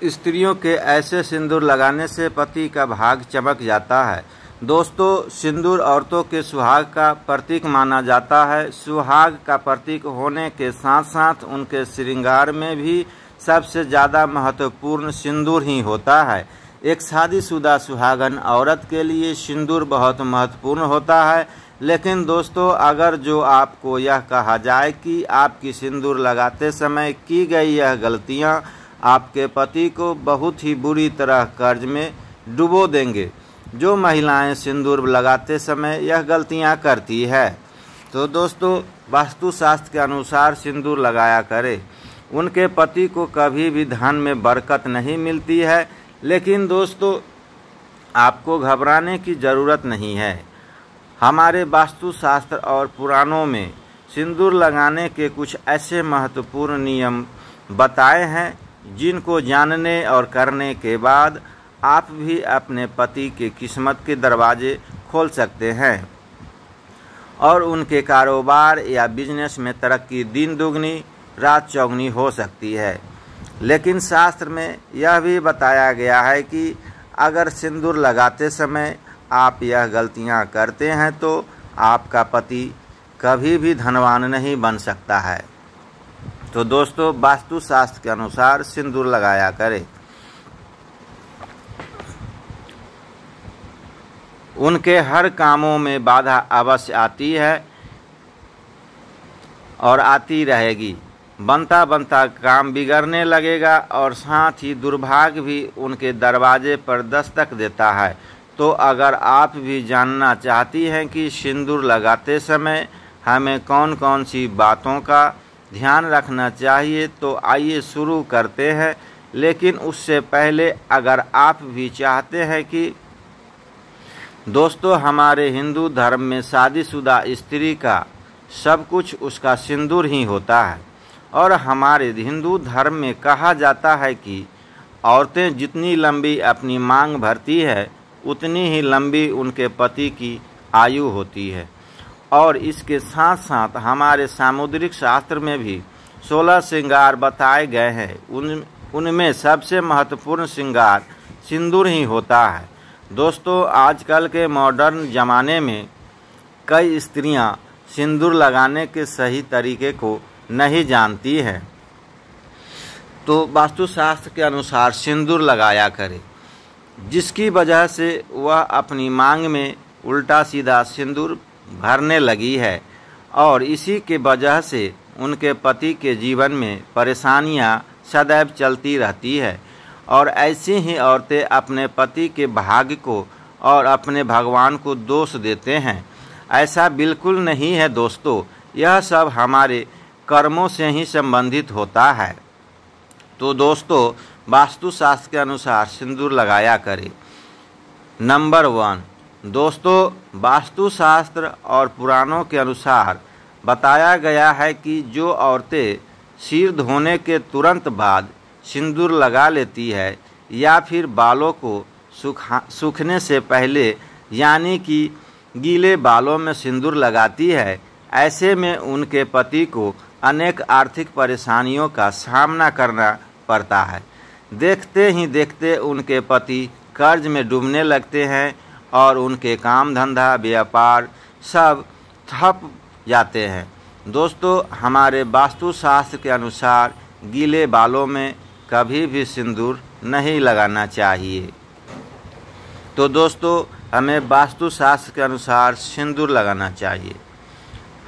स्त्रियों के ऐसे सिंदूर लगाने से पति का भाग चमक जाता है। दोस्तों, सिंदूर औरतों के सुहाग का प्रतीक माना जाता है। सुहाग का प्रतीक होने के साथ साथ उनके श्रृंगार में भी सबसे ज़्यादा महत्वपूर्ण सिंदूर ही होता है। एक शादीशुदा सुहागन औरत के लिए सिंदूर बहुत महत्वपूर्ण होता है। लेकिन दोस्तों, अगर जो आपको यह कहा जाए कि आपकी सिंदूर लगाते समय की गई यह गलतियां आपके पति को बहुत ही बुरी तरह कर्ज में डुबो देंगे। जो महिलाएं सिंदूर लगाते समय यह गलतियां करती है, तो दोस्तों वास्तुशास्त्र के अनुसार सिंदूर लगाया करें। उनके पति को कभी भी धन में बरकत नहीं मिलती है। लेकिन दोस्तों, आपको घबराने की ज़रूरत नहीं है। हमारे वास्तुशास्त्र और पुराणों में सिंदूर लगाने के कुछ ऐसे महत्वपूर्ण नियम बताए हैं जिनको जानने और करने के बाद आप भी अपने पति के किस्मत के दरवाजे खोल सकते हैं और उनके कारोबार या बिजनेस में तरक्की दिन दुगनी रात चौगुनी हो सकती है। लेकिन शास्त्र में यह भी बताया गया है कि अगर सिंदूर लगाते समय आप यह गलतियां करते हैं तो आपका पति कभी भी धनवान नहीं बन सकता है। तो दोस्तों, वास्तुशास्त्र के अनुसार सिंदूर लगाया करें। उनके हर कामों में बाधा अवश्य आती है और आती रहेगी। बनता बनता काम बिगड़ने लगेगा और साथ ही दुर्भाग्य भी उनके दरवाजे पर दस्तक देता है। तो अगर आप भी जानना चाहती हैं कि सिंदूर लगाते समय हमें कौन कौन सी बातों का ध्यान रखना चाहिए, तो आइए शुरू करते हैं। लेकिन उससे पहले अगर आप भी चाहते हैं कि दोस्तों, हमारे हिंदू धर्म में शादीशुदा स्त्री का सब कुछ उसका सिंदूर ही होता है और हमारे हिंदू धर्म में कहा जाता है कि औरतें जितनी लंबी अपनी मांग भरती है उतनी ही लंबी उनके पति की आयु होती है। और इसके साथ साथ हमारे सामुद्रिक शास्त्र में भी 16 श्रृंगार बताए गए हैं। उनमें सबसे महत्वपूर्ण श्रृंगार सिंदूर ही होता है। दोस्तों, आजकल के मॉडर्न ज़माने में कई स्त्रियां सिंदूर लगाने के सही तरीके को नहीं जानती हैं, तो वास्तुशास्त्र के अनुसार सिंदूर लगाया करें, जिसकी वजह से वह अपनी मांग में उल्टा सीधा सिंदूर भरने लगी है और इसी के वजह से उनके पति के जीवन में परेशानियां सदैव चलती रहती है। और ऐसी ही औरतें अपने पति के भाग्य को और अपने भगवान को दोष देते हैं। ऐसा बिल्कुल नहीं है दोस्तों, यह सब हमारे कर्मों से ही संबंधित होता है। तो दोस्तों, वास्तुशास्त्र के अनुसार सिंदूर लगाया करें। नंबर 1, दोस्तों, वास्तुशास्त्र और पुराणों के अनुसार बताया गया है कि जो औरतें सिर धोने के तुरंत बाद सिंदूर लगा लेती है या फिर बालों को सूखने से पहले यानी कि गीले बालों में सिंदूर लगाती है, ऐसे में उनके पति को अनेक आर्थिक परेशानियों का सामना करना पड़ता है। देखते ही देखते उनके पति कर्ज में डूबने लगते हैं और उनके काम धंधा व्यापार सब ठप जाते हैं। दोस्तों, हमारे वास्तुशास्त्र के अनुसार गीले बालों में कभी भी सिंदूर नहीं लगाना चाहिए। तो दोस्तों, हमें वास्तुशास्त्र के अनुसार सिंदूर लगाना चाहिए।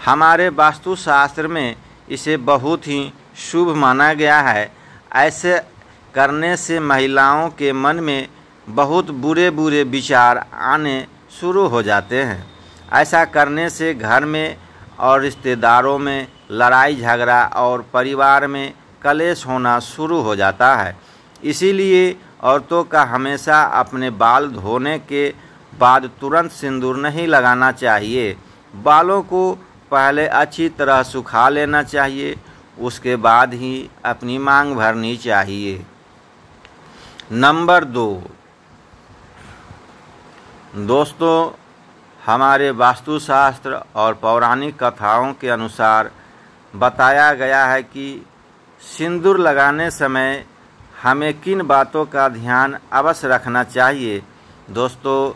हमारे वास्तुशास्त्र में इसे बहुत ही शुभ माना गया है। ऐसे करने से महिलाओं के मन में बहुत बुरे बुरे विचार आने शुरू हो जाते हैं। ऐसा करने से घर में और रिश्तेदारों में लड़ाई झगड़ा और परिवार में कलेश होना शुरू हो जाता है। इसीलिए औरतों का हमेशा अपने बाल धोने के बाद तुरंत सिंदूर नहीं लगाना चाहिए। बालों को पहले अच्छी तरह सुखा लेना चाहिए, उसके बाद ही अपनी मांग भरनी चाहिए। नंबर 2, दोस्तों, हमारे वास्तुशास्त्र और पौराणिक कथाओं के अनुसार बताया गया है कि सिंदूर लगाने समय हमें किन बातों का ध्यान अवश्य रखना चाहिए? दोस्तों,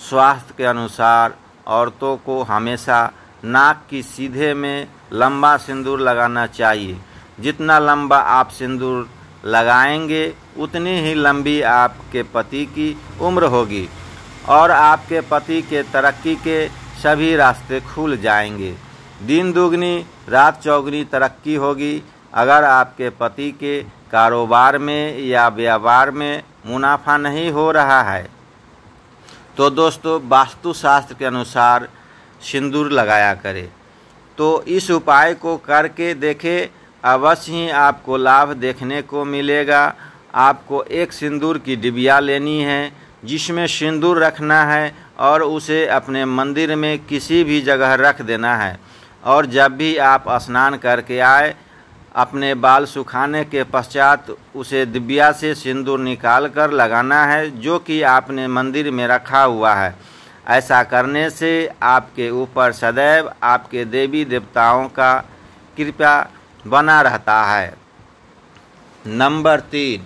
स्वास्थ्य के अनुसार औरतों को हमेशा नाक की सीधे में लंबा सिंदूर लगाना चाहिए। जितना लंबा आप सिंदूर लगाएंगे उतनी ही लंबी आपके पति की उम्र होगी और आपके पति के तरक्की के सभी रास्ते खुल जाएंगे। दिन दुगनी रात चौगुनी तरक्की होगी। अगर आपके पति के कारोबार में या व्यापार में मुनाफा नहीं हो रहा है तो दोस्तों वास्तुशास्त्र के अनुसार सिंदूर लगाया करें। तो इस उपाय को करके देखें, अवश्य ही आपको लाभ देखने को मिलेगा। आपको एक सिंदूर की डिबिया लेनी है जिसमें सिंदूर रखना है और उसे अपने मंदिर में किसी भी जगह रख देना है। और जब भी आप स्नान करके आए, अपने बाल सुखाने के पश्चात उसे डिबिया से सिंदूर निकाल कर लगाना है जो कि आपने मंदिर में रखा हुआ है। ऐसा करने से आपके ऊपर सदैव आपके देवी देवताओं का कृपा बना रहता है। नंबर 3,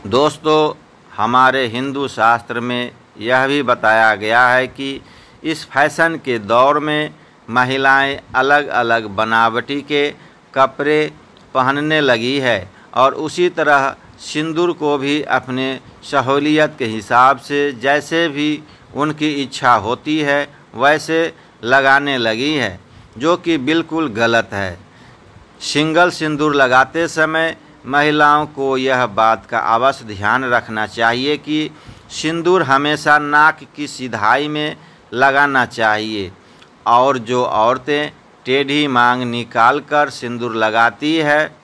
दोस्तों हमारे हिंदू शास्त्र में यह भी बताया गया है कि इस फैशन के दौर में महिलाएं अलग अलग बनावटी के कपड़े पहनने लगी है और उसी तरह सिंदूर को भी अपने सहूलियत के हिसाब से जैसे भी उनकी इच्छा होती है वैसे लगाने लगी है, जो कि बिल्कुल गलत है। सिंगल सिंदूर लगाते समय महिलाओं को यह बात का अवश्य ध्यान रखना चाहिए कि सिंदूर हमेशा नाक की सिधाई में लगाना चाहिए और जो औरतें टेढ़ी मांग निकाल कर सिंदूर लगाती है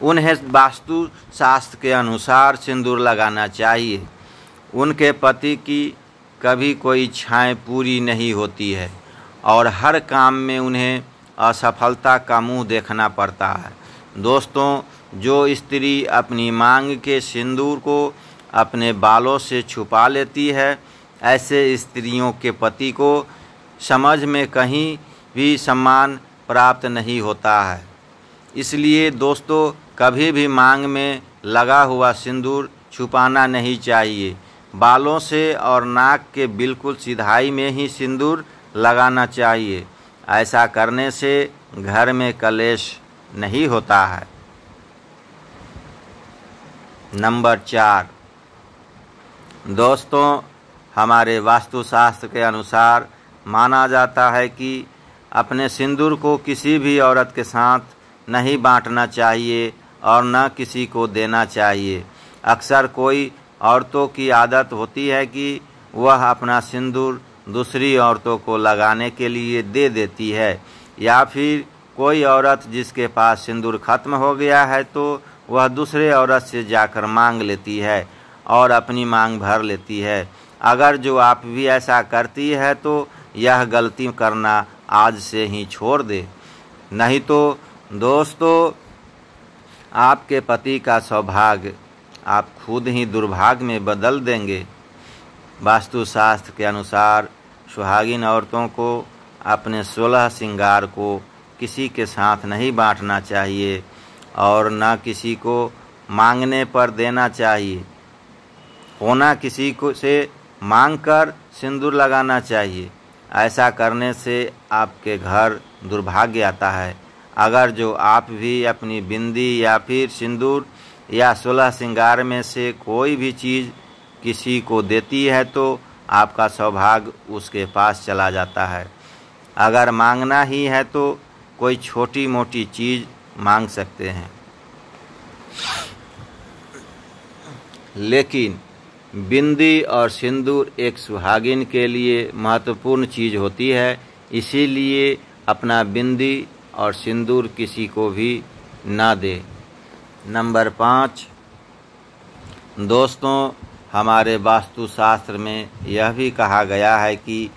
उन्हें वास्तु शास्त्र के अनुसार सिंदूर लगाना चाहिए। उनके पति की कभी कोई इच्छाएं पूरी नहीं होती है और हर काम में उन्हें असफलता का मुंह देखना पड़ता है। दोस्तों, जो स्त्री अपनी मांग के सिंदूर को अपने बालों से छुपा लेती है, ऐसे स्त्रियों के पति को समाज में कहीं भी सम्मान प्राप्त नहीं होता है। इसलिए दोस्तों, कभी भी मांग में लगा हुआ सिंदूर छुपाना नहीं चाहिए। बालों से और नाक के बिल्कुल सिधाई में ही सिंदूर लगाना चाहिए। ऐसा करने से घर में कलेश नहीं होता है। नंबर 4, दोस्तों हमारे वास्तुशास्त्र के अनुसार माना जाता है कि अपने सिंदूर को किसी भी औरत के साथ नहीं बांटना चाहिए और न किसी को देना चाहिए। अक्सर कोई औरतों की आदत होती है कि वह अपना सिंदूर दूसरी औरतों को लगाने के लिए दे देती है, या फिर कोई औरत जिसके पास सिंदूर खत्म हो गया है तो वह दूसरे औरत से जाकर मांग लेती है और अपनी मांग भर लेती है। अगर जो आप भी ऐसा करती है तो यह गलती करना आज से ही छोड़ दे, नहीं तो दोस्तों आपके पति का सौभाग्य आप खुद ही दुर्भाग्य में बदल देंगे। वास्तुशास्त्र के अनुसार सुहागिन औरतों को अपने 16 श्रृंगार को किसी के साथ नहीं बांटना चाहिए और न किसी को मांगने पर देना चाहिए। होना किसी को से मांग कर सिंदूर लगाना चाहिए। ऐसा करने से आपके घर दुर्भाग्य आता है। अगर जो आप भी अपनी बिंदी या फिर सिंदूर या 16 श्रृंगार में से कोई भी चीज़ किसी को देती है तो आपका सौभाग्य उसके पास चला जाता है। अगर मांगना ही है तो कोई छोटी मोटी चीज़ मांग सकते हैं, लेकिन बिंदी और सिंदूर एक सुहागिन के लिए महत्वपूर्ण चीज़ होती है। इसीलिए अपना बिंदी और सिंदूर किसी को भी ना दे। नंबर 5, दोस्तों हमारे वास्तुशास्त्र में यह भी कहा गया है कि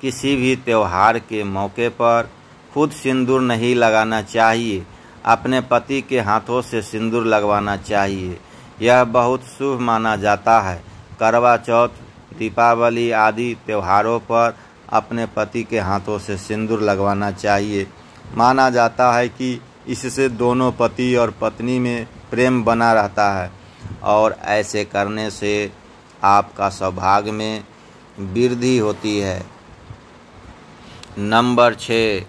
किसी भी त्यौहार के मौके पर खुद सिंदूर नहीं लगाना चाहिए, अपने पति के हाथों से सिंदूर लगवाना चाहिए। यह बहुत शुभ माना जाता है। करवा चौथ, दीपावली आदि त्योहारों पर अपने पति के हाथों से सिंदूर लगवाना चाहिए। माना जाता है कि इससे दोनों पति और पत्नी में प्रेम बना रहता है और ऐसे करने से आपका सौभाग्य में वृद्धि होती है। नंबर 6,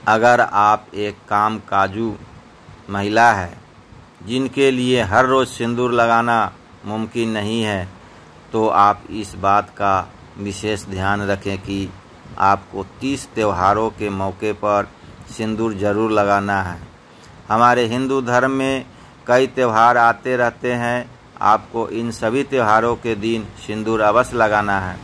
अगर आप एक कामकाजू महिला है जिनके लिए हर रोज़ सिंदूर लगाना मुमकिन नहीं है, तो आप इस बात का विशेष ध्यान रखें कि आपको 30 त्योहारों के मौके पर सिंदूर जरूर लगाना है। हमारे हिंदू धर्म में कई त्यौहार आते रहते हैं। आपको इन सभी त्योहारों के दिन सिंदूर अवश्य लगाना है।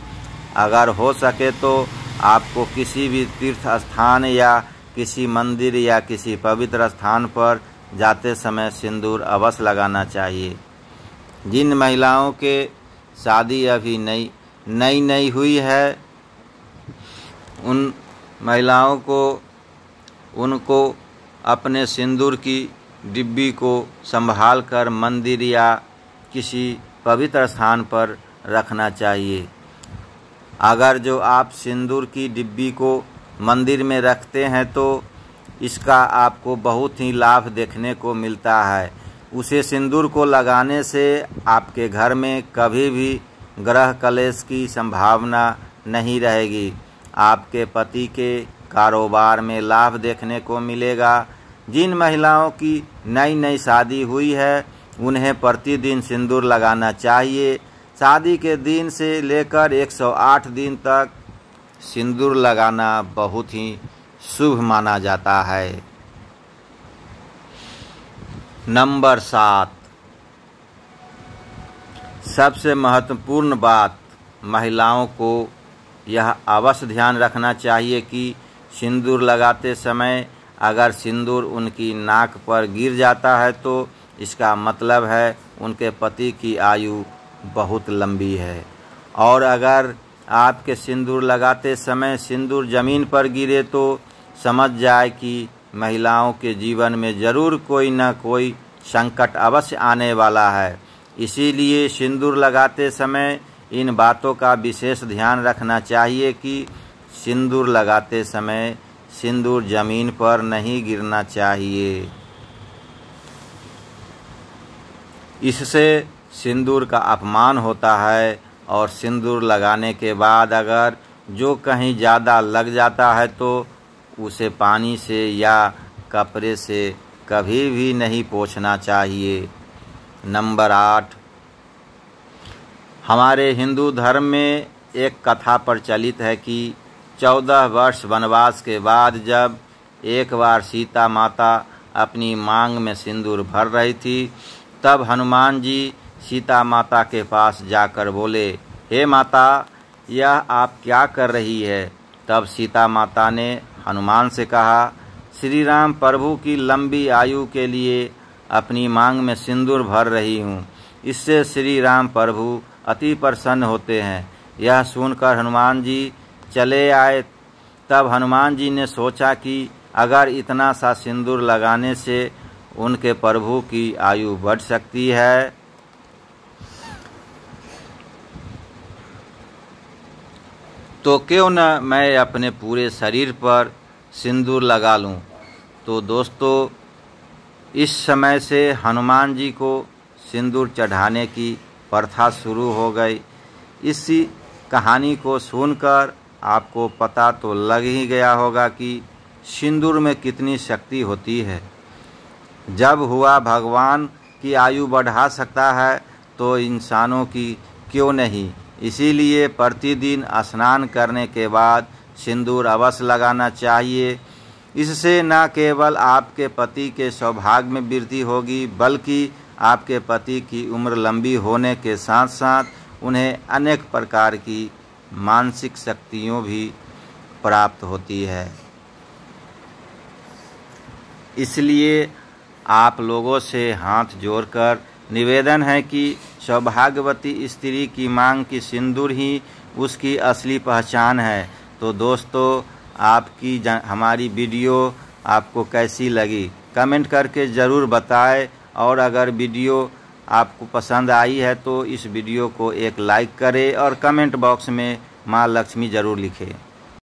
अगर हो सके तो आपको किसी भी तीर्थ स्थान या किसी मंदिर या किसी पवित्र स्थान पर जाते समय सिंदूर अवश्य लगाना चाहिए। जिन महिलाओं के शादी अभी नई हुई है, उन महिलाओं को उनको अपने सिंदूर की डिब्बी को संभाल कर मंदिर या किसी पवित्र स्थान पर रखना चाहिए। अगर जो आप सिंदूर की डिब्बी को मंदिर में रखते हैं तो इसका आपको बहुत ही लाभ देखने को मिलता है। उसे सिंदूर को लगाने से आपके घर में कभी भी ग्रह कलेश की संभावना नहीं रहेगी। आपके पति के कारोबार में लाभ देखने को मिलेगा। जिन महिलाओं की नई शादी हुई है उन्हें प्रतिदिन सिंदूर लगाना चाहिए। शादी के दिन से लेकर 108 दिन तक सिंदूर लगाना बहुत ही शुभ माना जाता है। नंबर 7, सबसे महत्वपूर्ण बात, महिलाओं को यह अवश्य ध्यान रखना चाहिए कि सिंदूर लगाते समय अगर सिंदूर उनकी नाक पर गिर जाता है तो इसका मतलब है उनके पति की आयु बहुत लंबी है। और अगर आपके सिंदूर लगाते समय सिंदूर जमीन पर गिरे तो समझ जाए कि महिलाओं के जीवन में ज़रूर कोई न कोई संकट अवश्य आने वाला है। इसीलिए सिंदूर लगाते समय इन बातों का विशेष ध्यान रखना चाहिए कि सिंदूर लगाते समय सिंदूर जमीन पर नहीं गिरना चाहिए। इससे सिंदूर का अपमान होता है और सिंदूर लगाने के बाद अगर जो कहीं ज़्यादा लग जाता है तो उसे पानी से या कपड़े से कभी भी नहीं पोंछना चाहिए। नंबर 8, हमारे हिंदू धर्म में एक कथा प्रचलित है कि 14 वर्ष वनवास के बाद जब एक बार सीता माता अपनी मांग में सिंदूर भर रही थी, तब हनुमान जी सीता माता के पास जाकर बोले, हे माता, यह आप क्या कर रही है? तब सीता माता ने हनुमान से कहा, श्री राम प्रभु की लंबी आयु के लिए अपनी मांग में सिंदूर भर रही हूँ। इससे श्री राम प्रभु अति प्रसन्न होते हैं। यह सुनकर हनुमान जी चले आए। तब हनुमान जी ने सोचा कि अगर इतना सा सिंदूर लगाने से उनके प्रभु की आयु बढ़ सकती है तो क्यों न मैं अपने पूरे शरीर पर सिंदूर लगा लूं। तो दोस्तों, इस समय से हनुमान जी को सिंदूर चढ़ाने की प्रथा शुरू हो गई। इसी कहानी को सुनकर आपको पता तो लग ही गया होगा कि सिंदूर में कितनी शक्ति होती है। जब हुआ भगवान की आयु बढ़ा सकता है तो इंसानों की क्यों नहीं। इसीलिए प्रतिदिन स्नान करने के बाद सिंदूर अवश्य लगाना चाहिए। इससे न केवल आपके पति के सौभाग्य में वृद्धि होगी बल्कि आपके पति की उम्र लंबी होने के साथ साथ उन्हें अनेक प्रकार की मानसिक शक्तियों भी प्राप्त होती है। इसलिए आप लोगों से हाथ जोड़कर निवेदन है कि सौभाग्यवती स्त्री की मांग की सिंदूर ही उसकी असली पहचान है। तो दोस्तों, आपकी हमारी वीडियो आपको कैसी लगी कमेंट करके ज़रूर बताएं। और अगर वीडियो आपको पसंद आई है तो इस वीडियो को एक लाइक करें और कमेंट बॉक्स में माँ लक्ष्मी ज़रूर लिखें।